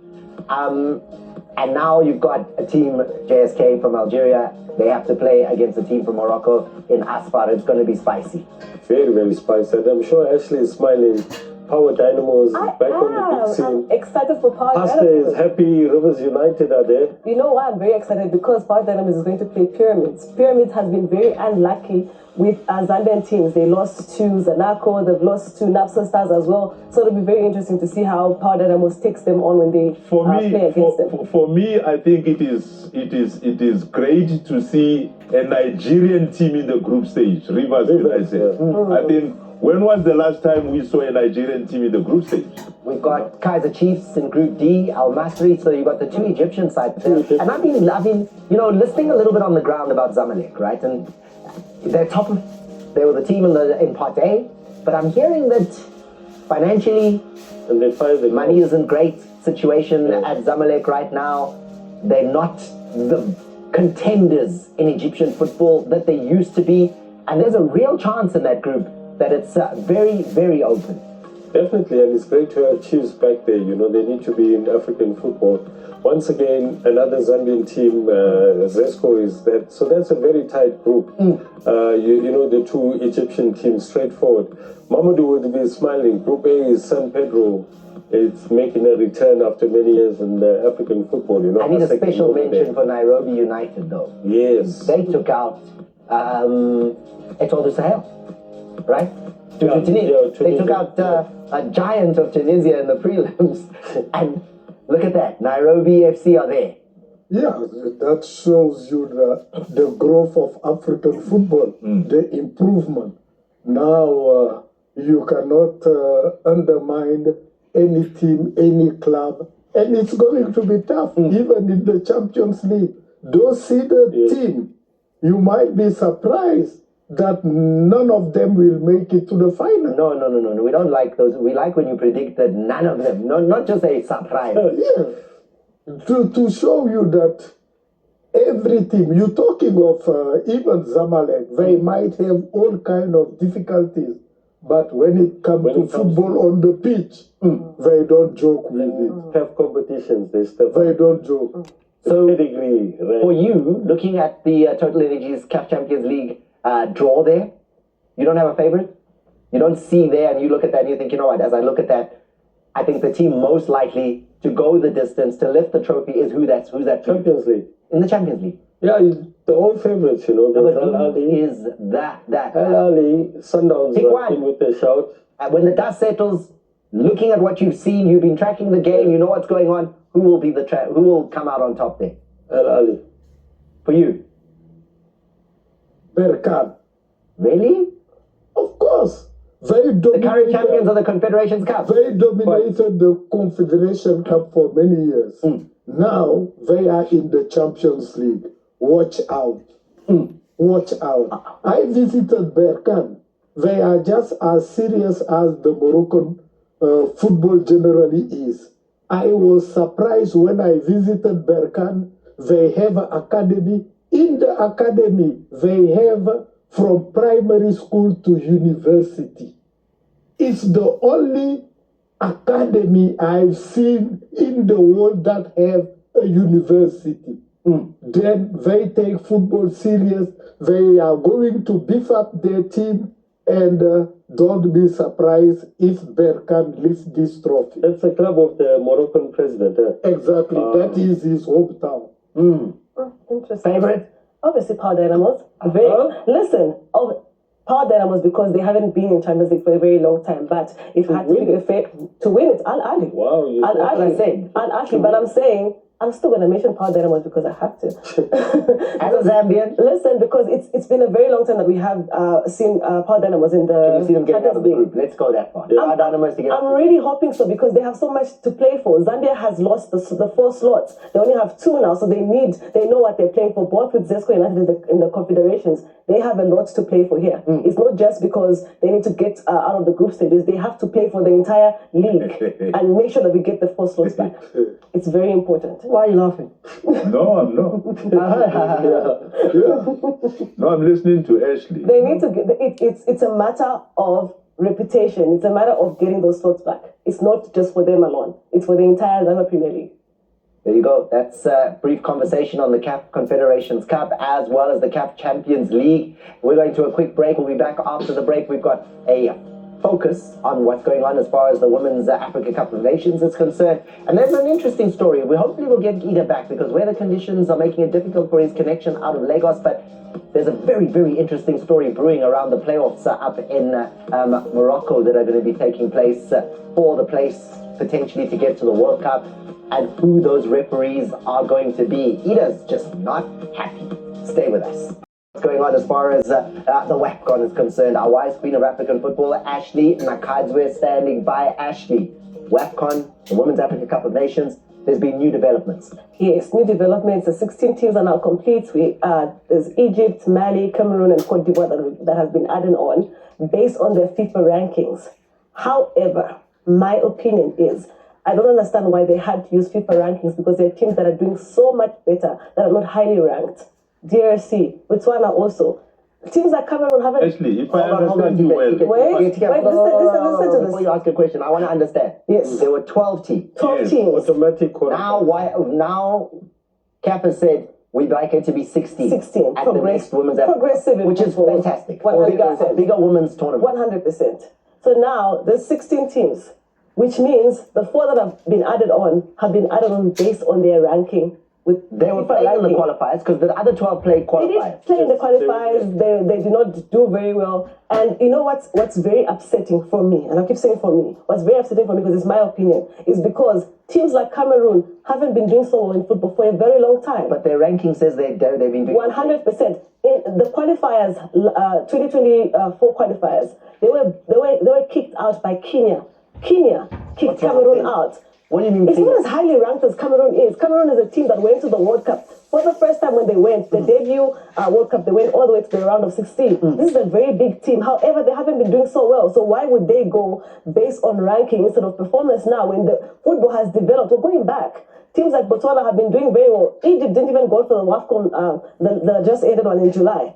And now you've got a team, JSK from Algeria. They have to play against a team from Morocco in Asfar. It's going to be spicy. Very, very spicy. And I'm sure Ashley is smiling Power Dynamos back on the big I'm scene. excited for Power Pastor Dynamos. is happy. Rivers United are there. You know why I'm very excited? Because Power Dynamos is going to play Pyramids. Pyramids has been very unlucky with Zambian teams. They lost to Zanaco, they've lost to Napsa Stars as well. So it'll be very interesting to see how Power Dynamos takes them on when they play against them. For me, I think it is great to see a Nigerian team in the group stage, Rivers United. I think, when was the last time we saw a Nigerian team in the group stage? We've got Kaiser Chiefs in Group D, Al Masri, so you've got the two Egyptian sides there. And I've been, listening a little bit on the ground about Zamalek, right? And they're they were the team in Part A, but I'm hearing that financially, and they find the money isn't great situation at Zamalek right now. They're not the contenders in Egyptian football that they used to be, and there's a real chance in that group that it's very, very open. Definitely, and it's great to have Chiefs back there. They need to be in African football. Once again, another Zambian team, Zesco, is that. So that's a very tight group. The two Egyptian teams, straightforward. Mamadou would be smiling. Group A is San Pedro. It's making a return after many years in African football. I need a special mention for Nairobi United, though. Yes. They took out Etoile du Sahel. Right? They took out a giant of Tunisia in the prelims. And look at that. Nairobi FC are there. Yeah, that shows you the growth of African football, the improvement. Now, you cannot undermine any team, any club. And it's going to be tough, even in the Champions League. Those seeded team, you might be surprised that none of them will make it to the final. No. We don't like those. We like when you predict that none of them, not just a surprise. To show you that every team, you're talking of even Zamalek, they might have all kind of difficulties, but when it comes to football on the pitch, they don't joke with it. Have competitions, they don't joke. So, pedigree, right? For you, looking at the Total Energies CAF Champions League draw there, you don't have a favorite? You don't see there and you look at that and you think, you know what, as I look at that, I think the team most likely to go the distance, to lift the trophy is who's that team? Champions League. In the Champions League. Yeah, the old favorites, But who is that? Al Ali, Sundowns are in with a shout. When the dust settles, looking at what you've seen, you've been tracking the game, you know what's going on, who will be who will come out on top there? Al Ali. For you? Berkan. Really? Of course. The current champions of the Confederation Cup. They dominated the Confederation Cup for many years. Now they are in the Champions League. Watch out. Watch out. I visited Berkan. They are just as serious as the Moroccan football generally is. I was surprised when I visited Berkan. They have an academy. In the academy, they have from primary school to university. It's the only academy I've seen in the world that have a university. Then they take football serious. They are going to beef up their team, and don't be surprised if Berkan lifts this trophy. That's the club of the Moroccan president. Exactly. That is his hometown. Interesting. Favorite? Obviously, Power Dynamos. Listen, Power Dynamos because they haven't been in Champions League for a very long time. But if I had to pick a favorite to win it, Al Ali. Wow, you Al Ali. Al Ali. But I'm saying I'm still going to mention Power Dynamos because I have to. As a Zambian? Listen, because it's been a very long time that we have seen Power Dynamos in the Can you see them get out of the group? Let's go that far. Power Dynamos to get I'm really hoping so because they have so much to play for. Zambia has lost the 4 slots. They only have 2 now, so they know what they're playing for. Both with Zesco United in the Confederations, they have a lot to play for here. It's not just because they need to get out of the group stages. They have to play for the entire league and make sure that we get the 4 slots back. It's very important. Why are you laughing? No, I'm not. No, I'm listening to Ashley. They need to get it's a matter of reputation. It's a matter of getting those slots back. It's not just for them alone. It's for the entire Zambia Premier League. There you go. That's a brief conversation on the CAF Confederations Cup as well as the CAF Champions League. We're going to a quick break. We'll be back after the break. We've got a focus on what's going on as far as the Women's Africa Cup of Nations is concerned. And there's an interesting story. We hopefully will get Ida back because weather conditions are making it difficult for his connection out of Lagos. But there's a very, very interesting story brewing around the playoffs up in Morocco that are going to be taking place for the place potentially to get to the World Cup, and who those referees are going to be. Ida's just not happy. Stay with us. What's going on as far as the WAFCON is concerned? Our wise queen of African football, Ashley Nakadzwe, standing by. Ashley, WAFCON, the Women's Africa Cup of Nations, there's been new developments. Yes, new developments. The 16 teams are now complete. There's Egypt, Mali, Cameroon, and Cote d'Ivoire that have been added on based on their FIFA rankings. However, my opinion is I don't understand why they had to use FIFA rankings, because there are teams that are doing so much better that are not highly ranked. DRC, Botswana also. Teams like Cameroon haven't... Actually, if I understand you well... Wait, listen to this. Before you ask a question, I want to understand. Yes. There were 12 teams. 12 teams. Automatic. Now, CAF has said we'd like it to be 16. 16. At the next Women's Africa, progressive, which is fantastic. A bigger women's tournament. 100%. So now, there's 16 teams, which means the 4 that have been added on based on their ranking. They were playing in the qualifiers because the other 12 played qualifiers. They did play in the qualifiers. They did not do very well. And you know what's very upsetting for me, and I keep saying for me, what's very upsetting for me, because it's my opinion, is because teams like Cameroon haven't been doing so well in football for a very long time. But their ranking says they've been doing 100%. In the qualifiers, 2024 qualifiers, they were kicked out by Kenya. Kenya kicked Cameroon out. What do you mean? It's not as highly ranked as Cameroon is. Cameroon is a team that went to the World Cup. For the first time when they went, the debut World Cup, they went all the way to the round of 16. This is a very big team. However, they haven't been doing so well. So why would they go based on ranking instead of performance now when the football has developed? We're going back. Teams like Botswana have been doing very well. Egypt didn't even go for the WAFCON, the just ended one in July.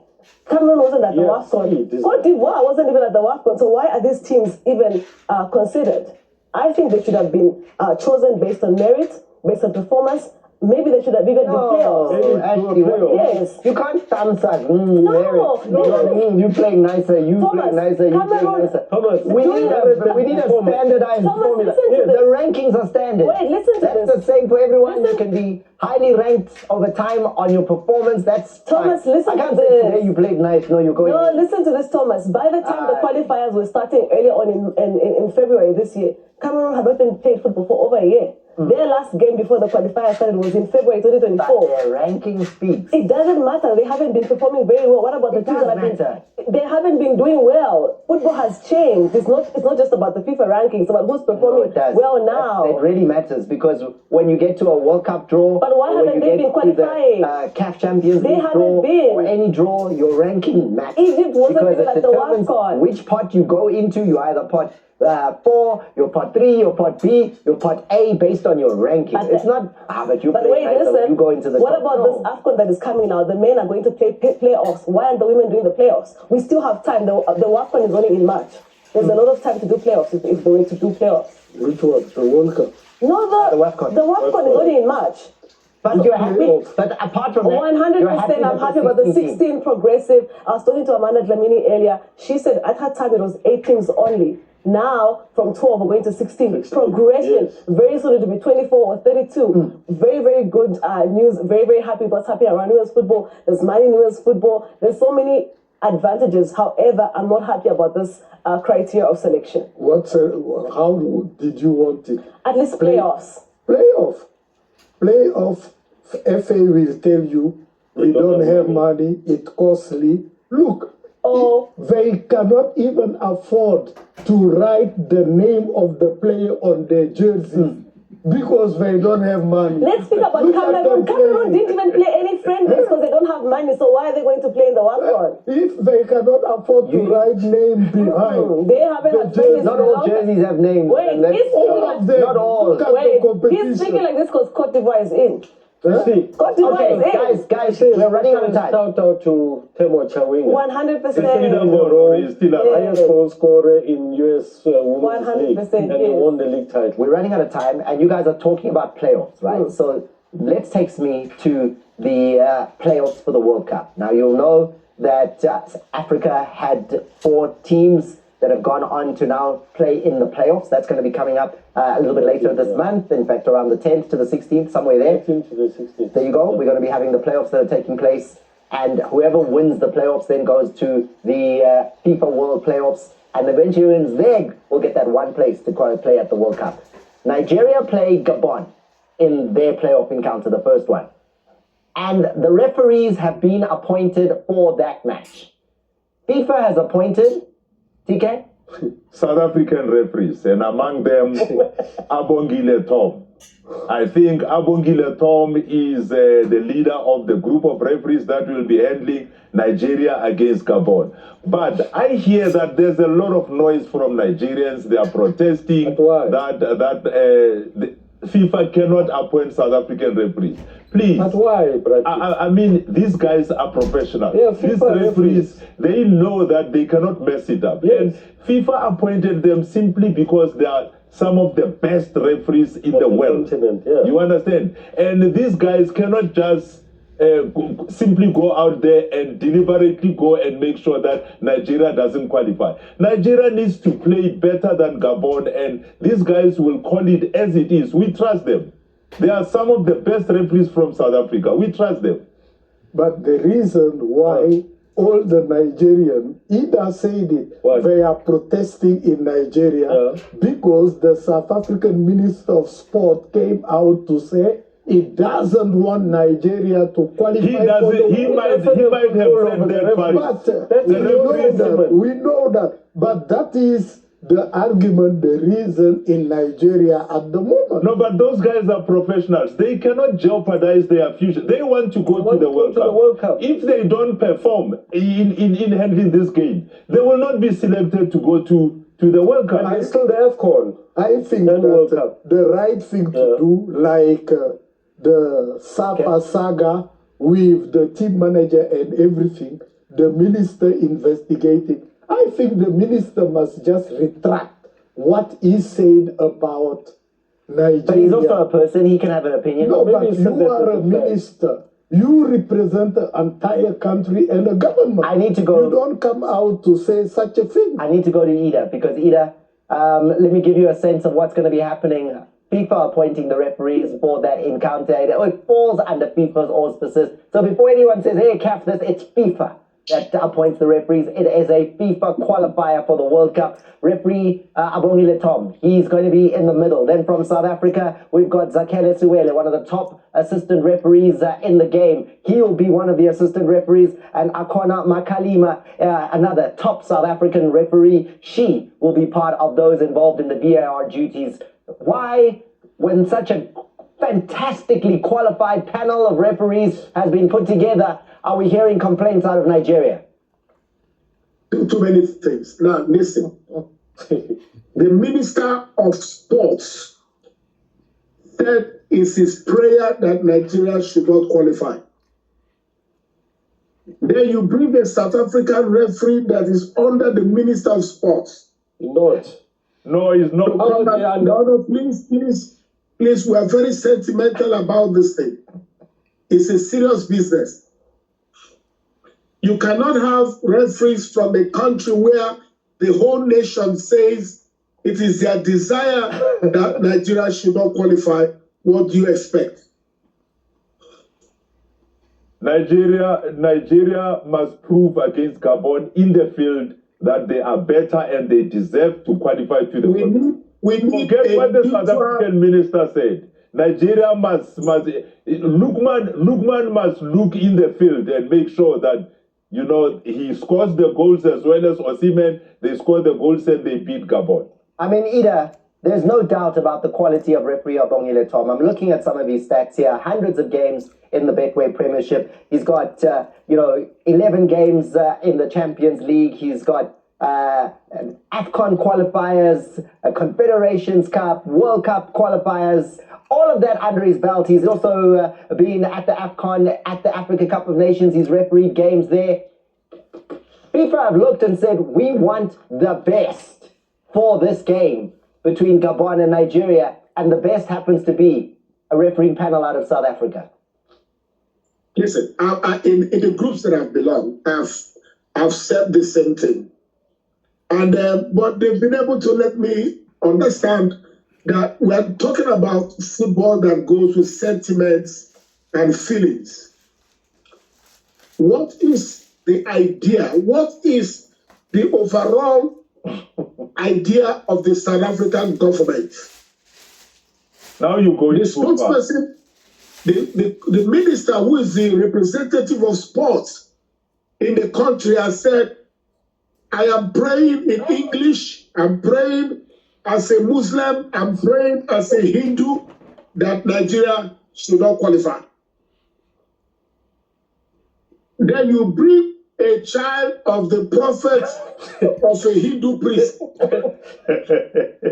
Cameroon wasn't at the WAFCON. Cote d'Ivoire wasn't even at the WAFCON. So why are these teams even considered? I think they should have been chosen based on merit, based on performance. Maybe they should have even been playoffs. Actually, yes. You can't thumbs up. You playing nicer. You playing nicer. You playing nicer. Thomas, we need a standardized formula. The rankings are standard. Wait, listen to this. That's the same for everyone. You can be highly ranked over time on your performance. That's Thomas. Fine. Listen to this. Today you played nice. No, you're going. No, listen to this, Thomas. By the time the qualifiers were starting earlier on in February this year, Cameroon had not been played football for over a year. Their last game before the qualifier started was in February 2024. But their ranking speaks. It doesn't matter. They haven't been performing very well. What about the teams that have been? They haven't been doing well. Football has changed. It's not just about the FIFA rankings. It's about who's performing well now. It really matters, because when you get to a World Cup draw, but why haven't they been qualifying? CAF Champions League draw, or any draw, your ranking matters. Egypt wasn't even at the WAFCON. Which pot you go into, you either pot 4, your pot 3, your pot B, your pot A, based on your ranking. It's not, but you play nice, so you go into the what top. About this AFCON that is coming now? The men are going to play playoffs. Why aren't the women doing the playoffs? We still have time. The AFCON is only in March. There's a lot of time to do playoffs if they're going to do playoffs. Which one? The World Cup? No, the AFCON. The AFCon is only in March. But you're happy? But apart from that, 100%, I'm happy about the 16 progressive. I was talking to Amanda Dlamini earlier. She said at her time it was 8 teams only. Now, from 12, we're going to 16. Progression. Yes. Very soon it will be 24 or 32. Very, very good news. Very, very happy with what's happening around women's football. There's money in women's football. There's so many advantages. However, I'm not happy about this criteria of selection. How did you want it? At least playoffs. Playoff. FA will tell you we don't have money. It's costly. Look. They cannot even afford to write the name of the player on their jersey because they don't have money. Let's speak about Cameroon. Cameroon didn't even play any friendlies because they don't have money. So why are they going to play in the WAFCON? If they cannot afford to write name behind, they haven't had friendlies. Not all jerseys have names. Wait, not all. He's speaking like this because Cote d'Ivoire is in. Guys, we're running out of time. Shout out to Temo Chawinga. 100%. He's still a highest goal scorer in US Women's League, and he won the league title. We're running out of time, and you guys are talking about playoffs, right? So let's take me to the playoffs for the World Cup. Now you'll know that Africa had 4 teams that have gone on to now play in the playoffs. That's going to be coming up a little bit later this month. In fact, around the 10th to the 16th, somewhere there. 18th to the 16th. There you go. We're going to be having the playoffs that are taking place. And whoever wins the playoffs then goes to the FIFA World Playoffs. And the Nigerians there will get that one place to play at the World Cup. Nigeria play Gabon in their playoff encounter, the first one. And the referees have been appointed for that match. FIFA has appointed, TK? South African referees, and among them, Abongile Tom. I think Abongile Tom is the leader of the group of referees that will be handling Nigeria against Gabon. But I hear that there's a lot of noise from Nigerians. They are protesting that FIFA cannot appoint South African referees. Please. But why, Brad? I mean, these guys are professionals. Yeah, these referees, they know that they cannot mess it up. Yes. And FIFA appointed them simply because they are some of the best referees in the world. Continent, yeah. You understand? And these guys cannot just simply go out there and deliberately go and make sure that Nigeria doesn't qualify. Nigeria needs to play better than Gabon, and these guys will call it as it is. We trust them. They are some of the best referees from South Africa. We trust them. But the reason why all the Nigerians, Ida said it, Why? they are protesting in Nigeria because the South African Minister of Sport came out to say it doesn't want Nigeria to qualify He doesn't. He might have said that, but we know that. But that is the argument, the reason in Nigeria at the moment. No, but those guys are professionals. They cannot jeopardize their future. They want to go to the World Cup. If they don't perform in handling this game, they will not be selected to go to the World Cup. And still the AFCON. I think that the right thing to do, like the Sapa saga with the team manager and everything, the minister investigating, I think the minister must just retract what he said about Nigeria. But he's also a person, he can have an opinion. No, but you are a minister. You represent the entire country and the government. I need to go. You don't come out to say such a thing. I need to go to Ida, because Ida, let me give you a sense of what's going to be happening. FIFA appointing the referees for that encounter. It falls under FIFA's auspices. So before anyone says, hey, CAF this, it's FIFA that appoints the referees. It is a FIFA qualifier for the World Cup. Referee Abongile Tom, he's going to be in the middle. Then from South Africa, we've got Zakele Suwele, one of the top assistant referees in the game. He will be one of the assistant referees. And Akona Makalima, another top South African referee, she will be part of those involved in the VAR duties. Why, when such a fantastically qualified panel of referees has been put together, are we hearing complaints out of Nigeria? Too many things. Now, listen. The Minister of Sports said it's his prayer that Nigeria should not qualify. Then you bring a South African referee that is under the Minister of Sports. No, it's not. No, please, we are very sentimental about this thing. It's a serious business. You cannot have referees from a country where the whole nation says it is their desire that Nigeria should not qualify. What do you expect? Nigeria must prove against Gabon in the field that they are better and they deserve to qualify to the World Cup. Forget what the South African minister said. Nigeria must Lookman must look in the field and make sure that, you know, he scores the goals as well as Osimhen. They score the goals and they beat Gabon. I mean, Ida, there's no doubt about the quality of referee Abongile Tom. I'm looking at some of his stats here. Hundreds of games in the Betway Premiership. He's got, 11 games in the Champions League. He's got AFCON qualifiers, a Confederations Cup, World Cup qualifiers, all of that under his belt. He's also been at the AFCON, at the Africa Cup of Nations. He's refereed games there. FIFA have looked and said, we want the best for this game between Gabon and Nigeria, and the best happens to be a refereeing panel out of South Africa. Listen, in the groups that I've belonged, I've said the same thing. And but they've been able to let me understand that we're talking about football that goes with sentiments and feelings. What is the idea? What is the overall idea of the South African government? Now you go The into spokesperson, the minister who is the representative of sports in the country has said, I am praying in English, I'm praying as a Muslim, I'm praying as a Hindu that Nigeria should not qualify. Then you bring a child of the prophet of a Hindu priest.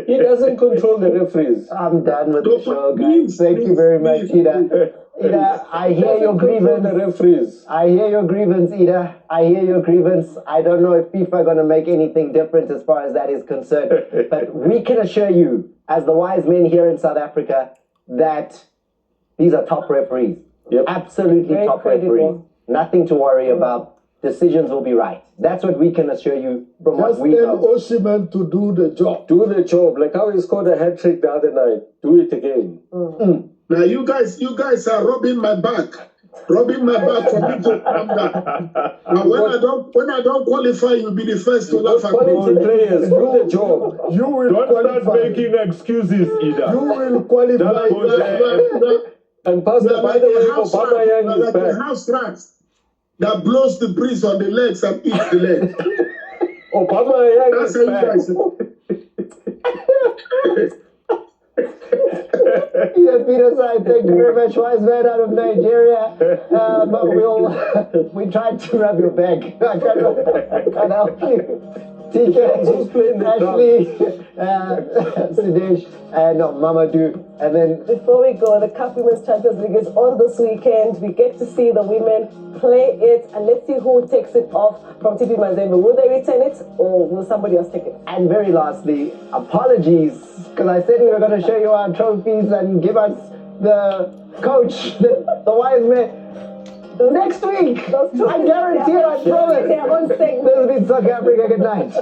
He doesn't control the referees. I'm done with the show, guys. Thank you very much, Ida. Ida, I hear your grievance. The referees. I hear your grievance, Ida. I hear your grievance. I don't know if FIFA are going to make anything different as far as that is concerned. But we can assure you, as the wise men here in South Africa, that these are top referees. Yep. Absolutely Very top credible. referees. Nothing to worry about. Decisions will be right. That's what we can assure you from what Just we tell know. Osimhen to do the job. Do the job. Like how he scored a hat-trick the other night. Do it again. Now you guys are robbing my back for me to calm down. And when I don't qualify, you'll be the first to laugh at Quality me. players, do the job. You will Don't qualify. start making excuses, Ida. You will qualify. Just go there. And Pastor, by the way, Obama Yang is like a back. house rat that blows the breeze on the legs and eats the leg. Obama Yang That's is how you back. guys. Yeah, Peter Sai, thank you very much. Wise man out of Nigeria. But we tried to rub your back. I can't help you. TK, Ashley, Sidesh, and Mamadou. And then Before we go, the CAF Women's Champions League is on this weekend. We get to see the women play it, and let's see who takes it off from TP Mazembe. Will they retain it, or will somebody else take it? And very lastly, apologies, because I said we were going to show you our trophies and give us the coach, the wise man. Next week, I guarantee it, I promise. They're on sync. This has been South Africa. Good night.